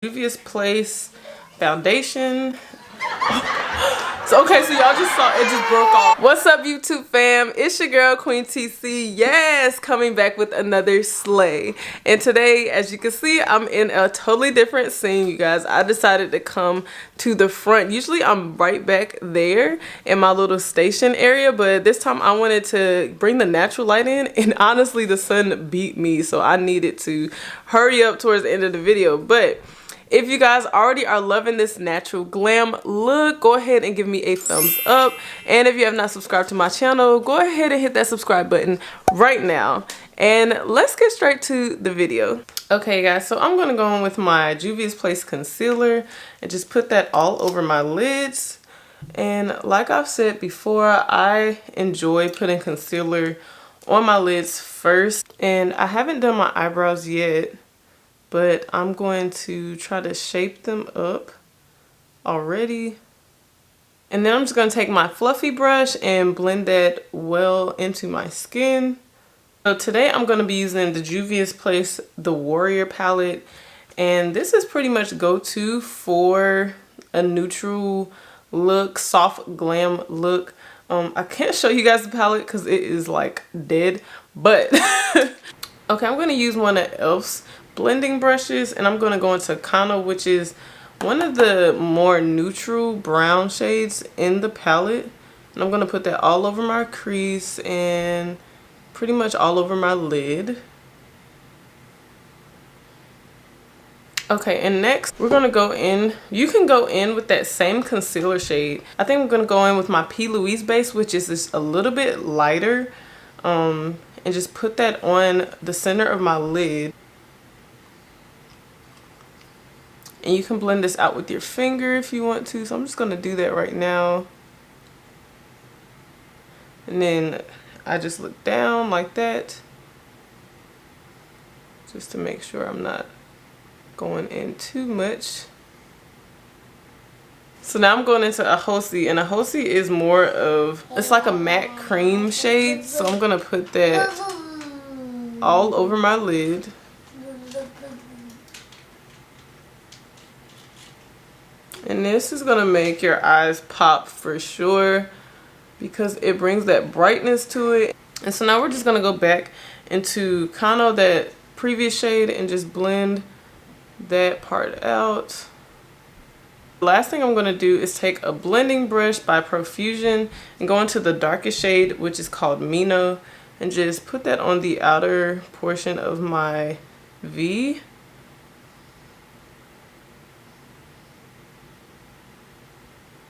Juvia's Place foundation. So okay, so y'all just saw it just broke off. What's up, YouTube fam? It's your girl Queen TC. Yes, coming back with another slay. And today, as you can see, I'm in a totally different scene, you guys. I decided to come to the front. Usually I'm right back there in my little station area, but this time I wanted to bring the natural light in, and honestly the sun beat me, so I needed to hurry up towards the end of the video. But if you guys already are loving this natural glam look, go ahead and give me a thumbs up. And if you have not subscribed to my channel, go ahead and hit that subscribe button right now. And let's get straight to the video. Okay guys, so I'm gonna go in with my Juvia's Place concealer and just put that all over my lids. And like I've said before, I enjoy putting concealer on my lids first. And I haven't done my eyebrows yet, but I'm going to try to shape them up already. And then I'm just going to take my fluffy brush and blend that well into my skin. So today I'm going to be using the Juvia's Place The Warrior palette. And this is pretty much go-to for a neutral look, soft glam look. I can't show you guys the palette because it is like dead, but okay, I'm going to use one of e.l.f.'s blending brushes, and I'm going to go into Kano, which is one of the more neutral brown shades in the palette. And I'm going to put that all over my crease and pretty much all over my lid. Okay, and next we're going to go in, you can go in with that same concealer shade. I think I'm going to go in with my P. Louise base, which is just a little bit lighter, and just put that on the center of my lid. And you can blend this out with your finger if you want to. So I'm just going to do that right now. And then I just look down like that, just to make sure I'm not going in too much. So now I'm going into a Hosi, and a Hosi is more of, it's like a matte cream shade. So I'm going to put that all over my lid. And this is going to make your eyes pop for sure because it brings that brightness to it. And so now we're just going to go back into Kano, that previous shade, and just blend that part out. The last thing I'm going to do is take a blending brush by Profusion and go into the darkest shade, which is called Mino, and just put that on the outer portion of my V.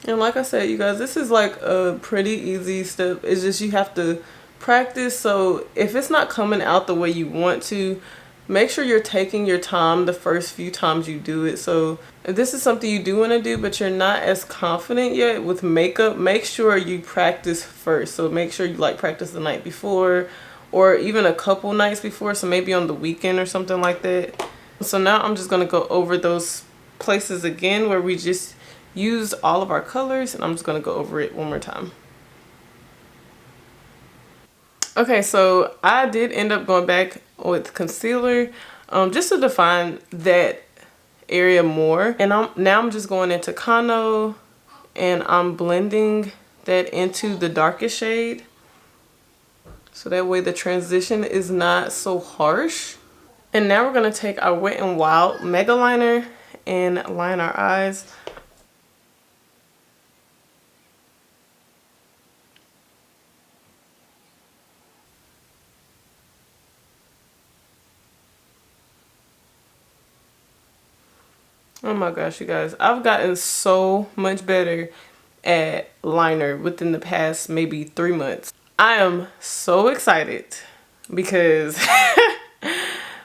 And like I said, you guys, this is like a pretty easy step. It's just you have to practice. So if it's not coming out the way you want to, make sure you're taking your time the first few times you do it. So if this is something you do want to do, but you're not as confident yet with makeup, make sure you practice first. So make sure you like practice the night before or even a couple nights before. So maybe on the weekend or something like that. So now I'm just going to go over those places again where we just use all of our colors, and I'm just going to go over it one more time. Okay, so I did end up going back with concealer just to define that area more. And now I'm just going into Kano, and I'm blending that into the darkest shade. So that way the transition is not so harsh. And now we're going to take our Wet n Wild Mega Liner and line our eyes. Oh my gosh, you guys, I've gotten so much better at liner within the past maybe 3 months. I am so excited because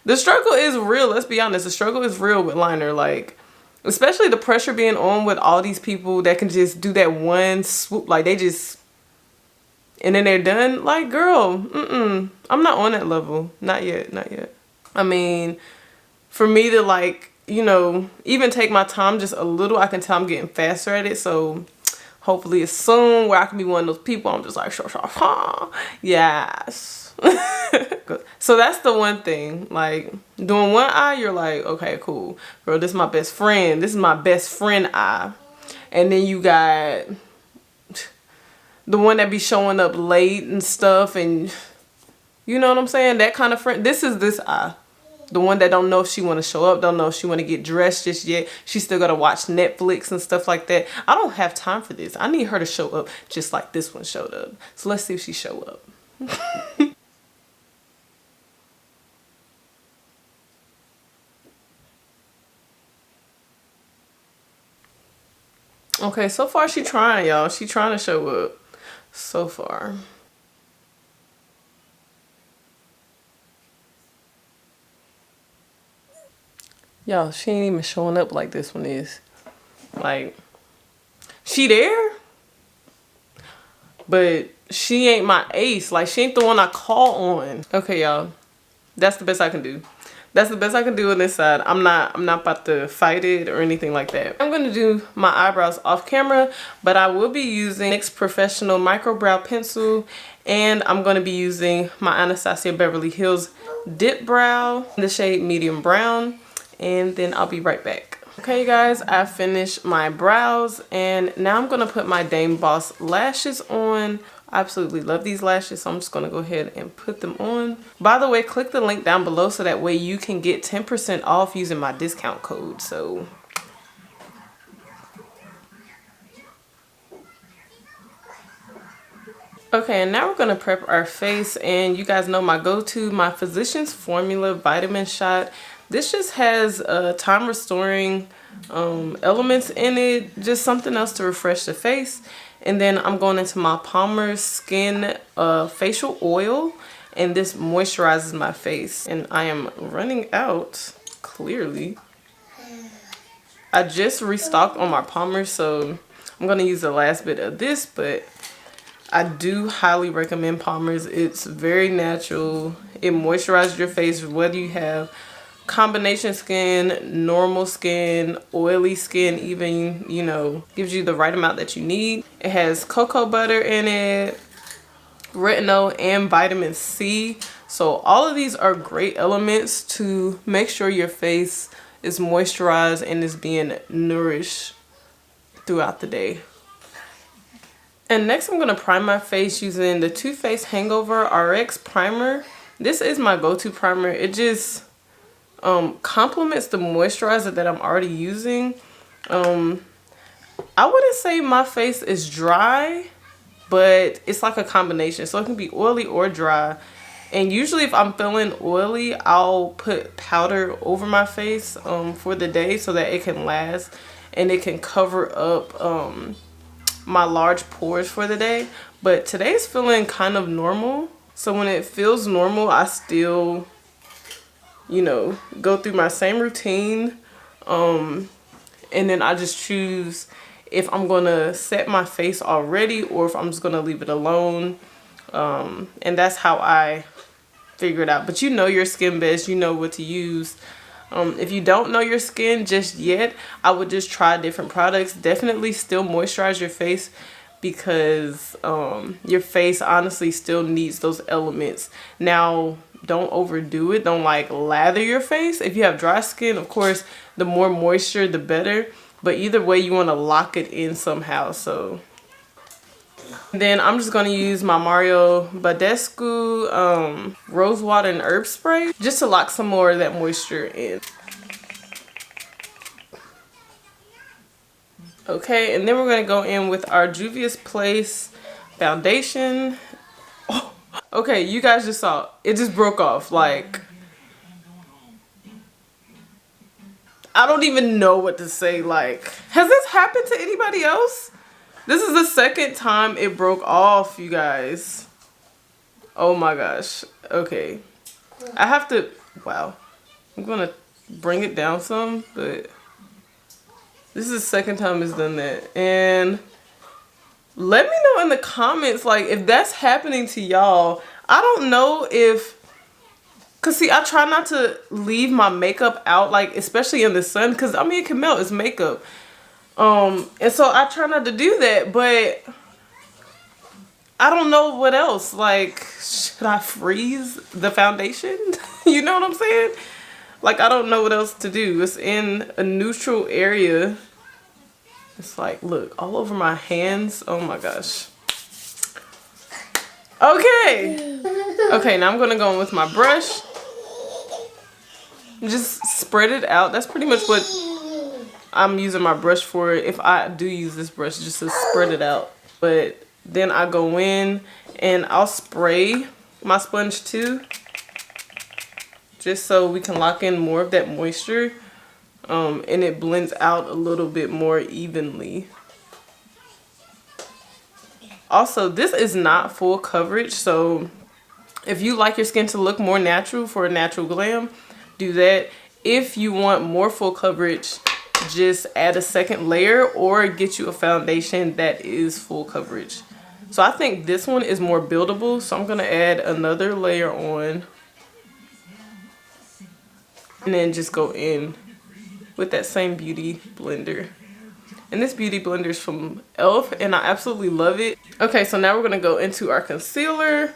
the struggle is real. Let's be honest, the struggle is real with liner. Like, especially the pressure being on with all these people that can just do that one swoop, like they just, and then they're done. Like, girl, I'm not on that level. Not yet, not yet. I mean, for me to like, you know, even take my time just a little, I can tell I'm getting faster at it. So hopefully it's soon where I can be one of those people. I'm just like, yes. So that's the one thing. Like, doing one eye, you're like, okay, cool. Bro, this is my best friend. This is my best friend eye. And then you got the one that be showing up late and stuff, and you know what I'm saying? That kind of friend. This is this eye. The one that don't know if she want to show up, don't know if she want to get dressed just yet. She still got to watch Netflix and stuff like that. I don't have time for this. I need her to show up just like this one showed up. So let's see if she show up. Okay, so far she trying, y'all. She trying to show up so far. Y'all, she ain't even showing up like this one is. Like, she there, but she ain't my ace. Like, she ain't the one I call on. Okay, y'all. That's the best I can do. That's the best I can do on this side. I'm not about to fight it or anything like that. I'm gonna do my eyebrows off camera, but I will be using NYX Professional Micro Brow Pencil, and I'm gonna be using my Anastasia Beverly Hills Dip Brow in the shade Medium Brown, and then I'll be right back. Okay, guys, I finished my brows, and now I'm gonna put my Dame Boss lashes on. I absolutely love these lashes, so I'm just gonna go ahead and put them on. By the way, click the link down below so that way you can get 10% off using my discount code. So okay, and now we're gonna prep our face, and you guys know my go-to, my Physicians Formula vitamin shot. This just has time restoring elements in it, just something else to refresh the face. And then I'm going into my Palmer's Skin facial oil, and this moisturizes my face. And I am running out, clearly. I just restocked on my Palmer's, so I'm gonna use the last bit of this, but I do highly recommend Palmer's. It's very natural. It moisturizes your face whether you have combination skin, normal skin, oily skin, even, you know, gives you the right amount that you need. It has cocoa butter in it, retinol, and vitamin C. So all of these are great elements to make sure your face is moisturized and is being nourished throughout the day. And next I'm going to prime my face using the Too Faced Hangover RX primer. This is my go-to primer. It just complements the moisturizer that I'm already using. I wouldn't say my face is dry, but it's like a combination, so it can be oily or dry. And usually if I'm feeling oily, I'll put powder over my face for the day so that it can last and it can cover up my large pores for the day. But today's feeling kind of normal, so when it feels normal, I still, you know, go through my same routine, and then I just choose if I'm gonna set my face already or if I'm just gonna leave it alone, and that's how I figure it out. But you know your skin best, you know what to use. If you don't know your skin just yet, I would just try different products. Definitely still moisturize your face, because your face honestly still needs those elements. Now, don't overdo it. Don't like lather your face. If you have dry skin, of course, the more moisture, the better. But either way, you want to lock it in somehow. So then I'm just going to use my Mario Badescu Rose Water and Herb Spray just to lock some more of that moisture in. Okay, and then we're going to go in with our Juvia's Place foundation. Oh. Okay, you guys just saw it just broke off. Like, I don't even know what to say. Like, has this happened to anybody else? This is the second time it broke off, you guys. Oh my gosh. Okay, I have to, wow, I'm gonna bring it down some, but this is the second time it's done that. And let me know in the comments, like, if that's happening to y'all. I don't know if, cause see, I try not to leave my makeup out, like, especially in the sun, cause I mean, it can melt, it's makeup. And so I try not to do that, but I don't know what else. Like, should I freeze the foundation? You know what I'm saying? Like, I don't know what else to do. It's in a neutral area. It's like, look, all over my hands. Oh my gosh. Okay. Okay, now I'm gonna go in with my brush. Just spread it out. That's pretty much what I'm using my brush for. If I do use this brush, just to spread it out. But then I go in and I'll spray my sponge too, just so we can lock in more of that moisture, and it blends out a little bit more evenly. Also, this is not full coverage, so if you like your skin to look more natural for a natural glam, do that. If you want more full coverage, just add a second layer or get you a foundation that is full coverage. So I think this one is more buildable, so I'm gonna add another layer on and then just go in with that same beauty blender. And this beauty blender is from e.l.f. and I absolutely love it. Okay, so now we're gonna go into our concealer,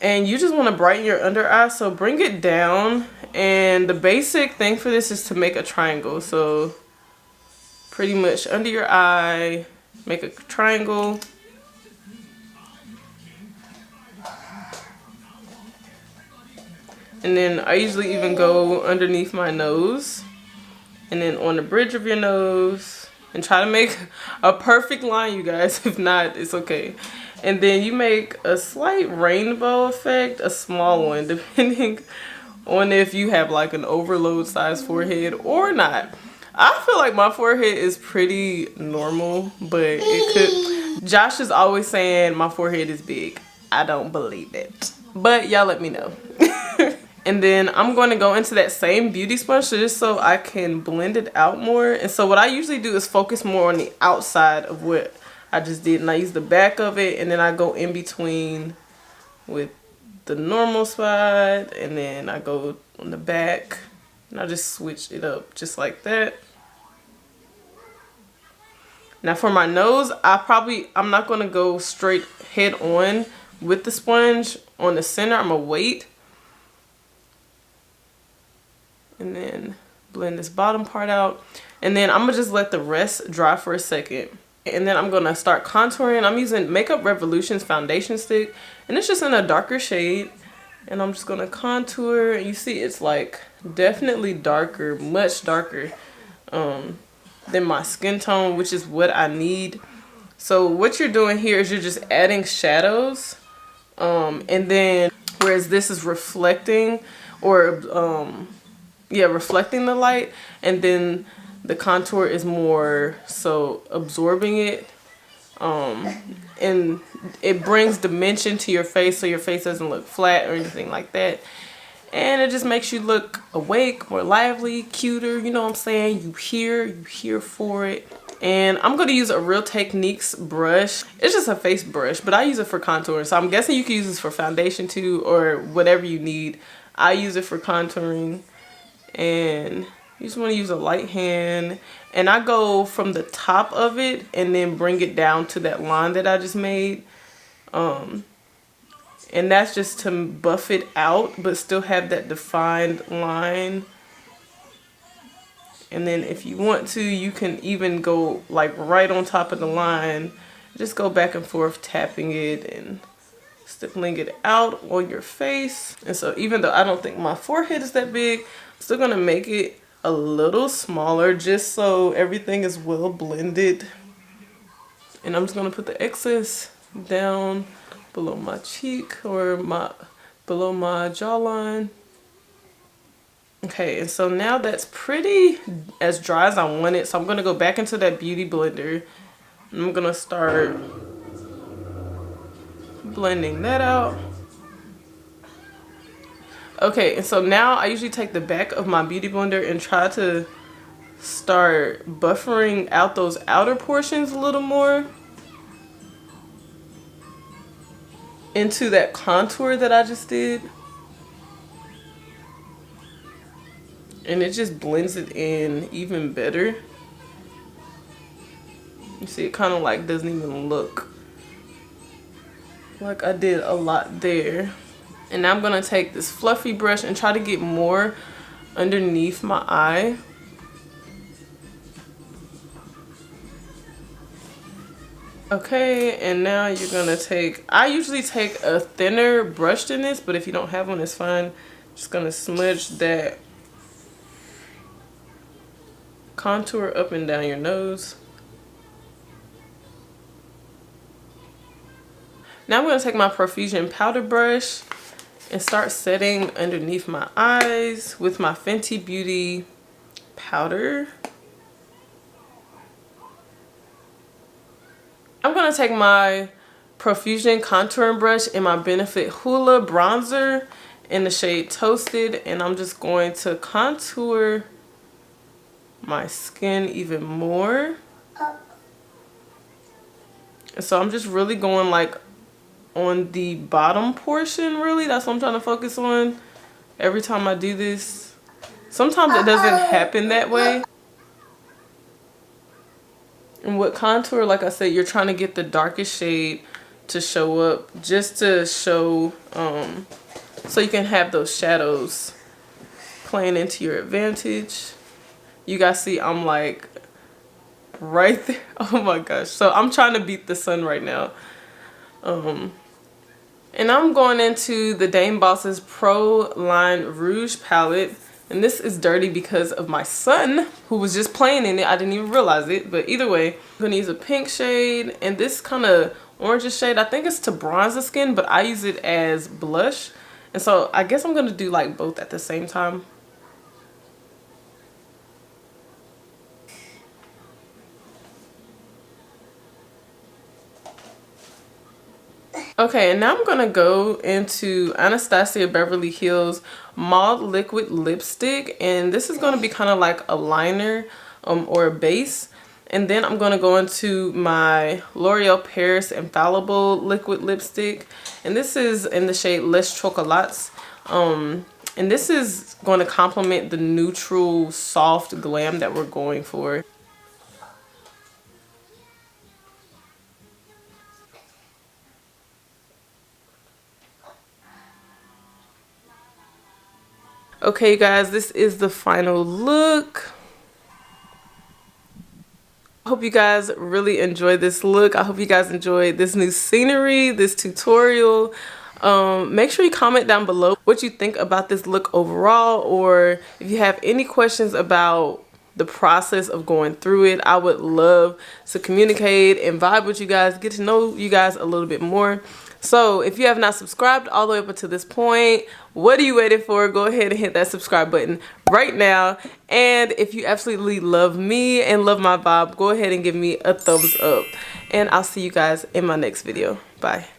and you just wanna brighten your under eye, so bring it down. And the basic thing for this is to make a triangle. So pretty much under your eye, make a triangle. And then I usually even go underneath my nose and then on the bridge of your nose, and try to make a perfect line, you guys. If not, it's okay. And then you make a slight rainbow effect, a small one, depending on if you have like an overload size forehead or not. I feel like my forehead is pretty normal, but it could. Josh is always saying my forehead is big. I don't believe it, but y'all let me know. And then I'm going to go into that same beauty sponge just so I can blend it out more. And so what I usually do is focus more on the outside of what I just did. And I use the back of it, and then I go in between with the normal side, and then I go on the back. And I just switch it up just like that. Now for my nose, I'm not going to go straight head on with the sponge on the center. I'm going to wait. And then blend this bottom part out. And then I'm going to just let the rest dry for a second. And then I'm going to start contouring. I'm using Makeup Revolution's foundation stick. And it's just in a darker shade. And I'm just going to contour. And you see it's like definitely darker, much darker than my skin tone, which is what I need. So what you're doing here is you're just adding shadows. And then whereas this is reflecting or reflecting the light, and then the contour is more so absorbing it, and it brings dimension to your face, so your face doesn't look flat or anything like that, and it just makes you look awake, more lively, cuter. You know what I'm saying? You here for it. And I'm going to use a Real Techniques brush. It's just a face brush, but I use it for contouring, so I'm guessing you can use this for foundation too, or whatever you need. I use it for contouring. And you just want to use a light hand, and I go from the top of it and then bring it down to that line that I just made, and that's just to buff it out but still have that defined line. And then if you want to, you can even go like right on top of the line, just go back and forth tapping it and stippling it out on your face. And so even though I don't think my forehead is that big, I'm still gonna make it a little smaller just so everything is well blended. And I'm just gonna put the excess down below my cheek or below my jawline. Okay, and so now that's pretty as dry as I want it. So I'm gonna go back into that beauty blender, and I'm gonna start blending that out. Okay, and so now I usually take the back of my beauty blender and try to start buffering out those outer portions a little more into that contour that I just did. And it just blends it in even better. You see, it kind of like doesn't even look like I did a lot there. And now I'm gonna take this fluffy brush and try to get more underneath my eye. Okay, and now you're gonna take, I usually take a thinner brush than this, but if you don't have one, it's fine. Just gonna smudge that contour up and down your nose. Now I'm gonna take my Profusion powder brush and start setting underneath my eyes with my Fenty Beauty powder. I'm gonna take my Profusion contouring brush and my Benefit Hoola bronzer in the shade Toasted, and I'm just going to contour my skin even more. And so I'm just really going like on the bottom portion, really. That's what I'm trying to focus on every time I do this. Sometimes it doesn't happen that way. And with contour, like I said, you're trying to get the darkest shade to show up, just to show, so you can have those shadows playing into your advantage. You guys see I'm like right there. Oh my gosh. So I'm trying to beat the sun right now. And I'm going into the Dame Boss's Pro Line Rouge palette. And this is dirty because of my son, who was just playing in it. I didn't even realize it. But either way, I'm going to use a pink shade. And this kind of orangish shade, I think it's to bronze the skin, but I use it as blush. And so I guess I'm going to do like both at the same time. Okay, and now I'm going to go into Anastasia Beverly Hills Mauve Liquid Lipstick. And this is going to be kind of like a liner or a base. And then I'm going to go into my L'Oreal Paris Infallible Liquid Lipstick. And this is in the shade Les Chocolates. And this is going to complement the neutral soft glam that we're going for. Okay, guys, this is the final look. I hope you guys really enjoyed this look. I hope you guys enjoyed this new scenery, this tutorial. Make sure you comment down below what you think about this look overall, or if you have any questions about the process of going through it. I would love to communicate and vibe with you guys, get to know you guys a little bit more. So if you have not subscribed all the way up to this point, what are you waiting for? Go ahead and hit that subscribe button right now. And if you absolutely love me and love my vibe, go ahead and give me a thumbs up. And I'll see you guys in my next video. Bye.